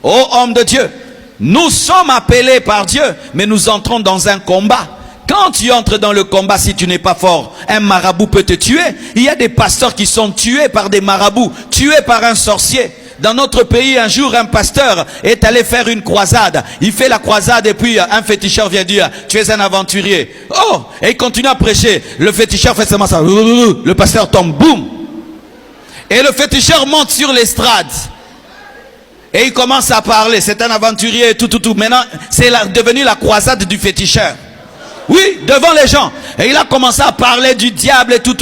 Ô homme de Dieu, nous sommes appelés par Dieu, mais nous entrons dans un combat. Quand tu entres dans le combat, si tu n'es pas fort, un marabout peut te tuer. Il y a des pasteurs qui sont tués par des marabouts, tués par un sorcier. Dans notre pays, un jour, un pasteur est allé faire une croisade. Il fait la croisade et puis un féticheur vient dire, tu es un aventurier. Oh, et il continue à prêcher. Le féticheur fait seulement ça. Le pasteur tombe, boum. Et le féticheur monte sur l'estrade. Et il commence à parler. C'est un aventurier, tout. Maintenant, c'est devenu la croisade du féticheur. Oui, devant les gens. Et il a commencé à parler du diable et tout.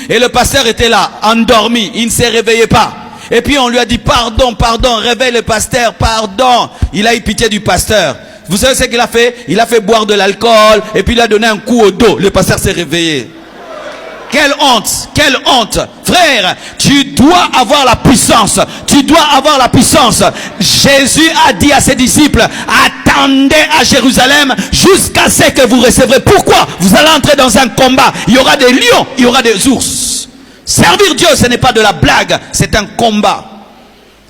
Et le pasteur était là, endormi. Il ne s'est réveillé pas. Et puis on lui a dit, pardon, réveille le pasteur, pardon. Il a eu pitié du pasteur. Vous savez ce qu'il a fait? Il a fait boire de l'alcool. Et puis il a donné un coup au dos. Le pasteur s'est réveillé. Quelle honte, quelle honte. Frère, tu dois avoir la puissance. Tu dois avoir la puissance. Jésus a dit à ses disciples, attendez à Jérusalem jusqu'à ce que vous recevrez. Pourquoi? Vous allez entrer dans un combat. Il y aura des lions, il y aura des ours. Servir Dieu, ce n'est pas de la blague, c'est un combat.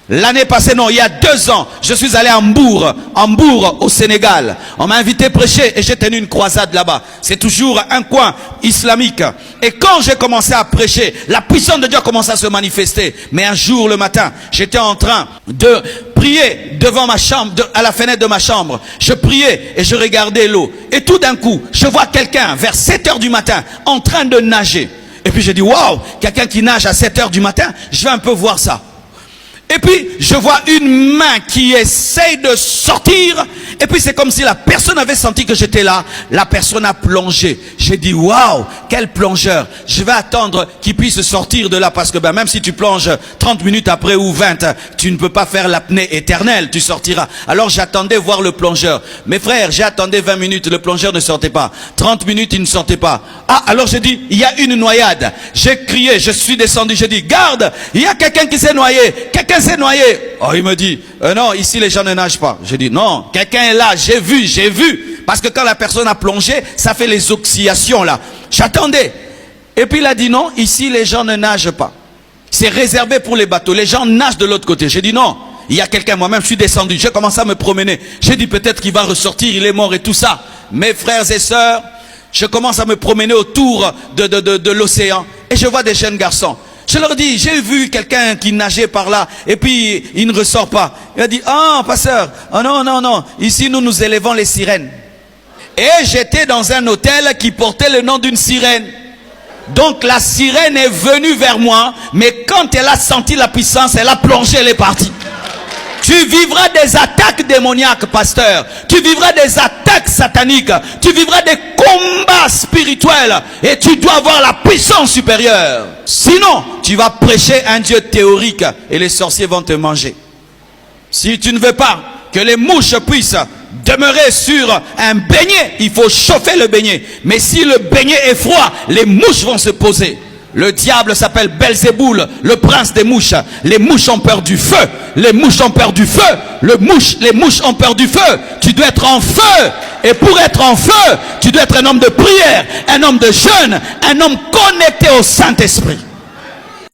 L'année passée, non, il y a 2 ans, je suis allé à Hambourg au Sénégal. On m'a invité prêcher et j'ai tenu une croisade là-bas. C'est toujours un coin islamique. Et quand j'ai commencé à prêcher, la puissance de Dieu a commencé à se manifester. Mais un jour, le matin, j'étais en train de prier devant ma chambre, à la fenêtre de ma chambre. Je priais et je regardais l'eau. Et tout d'un coup, je vois quelqu'un vers 7 heures du matin en train de nager. Et puis j'ai dit, waouh, quelqu'un qui nage à 7 heures du matin, je vais un peu voir ça. Et puis, je vois une main qui essaye de sortir. Et puis, c'est comme si la personne avait senti que j'étais là. La personne a plongé. J'ai dit, waouh, quel plongeur. Je vais attendre qu'il puisse sortir de là. Parce que même si tu plonges 30 minutes après ou 20, tu ne peux pas faire l'apnée éternelle. Tu sortiras. Alors, j'attendais voir le plongeur. Mes frères, j'ai attendu 20 minutes. Le plongeur ne sortait pas. 30 minutes, il ne sortait pas. Ah, alors j'ai dit, il y a une noyade. J'ai crié, je suis descendu. J'ai dit, garde, il y a quelqu'un qui s'est noyé. Quelqu'un s'est noyé. Oh, il me dit, non, ici les gens ne nagent pas. Je dis, non, quelqu'un est là, j'ai vu. Parce que quand la personne a plongé, ça fait les oscillations là. J'attendais. Et puis il a dit, non, ici les gens ne nagent pas. C'est réservé pour les bateaux. Les gens nagent de l'autre côté. J'ai dit, non, il y a quelqu'un, moi-même je suis descendu. J'ai commencé à me promener. J'ai dit, peut-être qu'il va ressortir, il est mort et tout ça. Mes frères et sœurs, je commence à me promener autour de l'océan. Et je vois des jeunes garçons. Je leur dis, j'ai vu quelqu'un qui nageait par là, et puis il ne ressort pas. Il a dit, ah, pasteur, oh non, ici nous élevons les sirènes. Et j'étais dans un hôtel qui portait le nom d'une sirène. Donc la sirène est venue vers moi, mais quand elle a senti la puissance, elle a plongé, elle est partie. Tu vivras des attaques démoniaques, pasteur. Tu vivras des attaques sataniques. Tu vivras des combats spirituels. Et tu dois avoir la puissance supérieure. Sinon, tu vas prêcher un Dieu théorique et les sorciers vont te manger. Si tu ne veux pas que les mouches puissent demeurer sur un beignet, il faut chauffer le beignet. Mais si le beignet est froid, les mouches vont se poser. Le diable s'appelle Belzéboul, le prince des mouches. Les mouches ont peur du feu. Les mouches ont peur du feu. Les mouches ont peur du feu. Tu dois être en feu. Et pour être en feu, tu dois être un homme de prière, un homme de jeûne, un homme connecté au Saint-Esprit.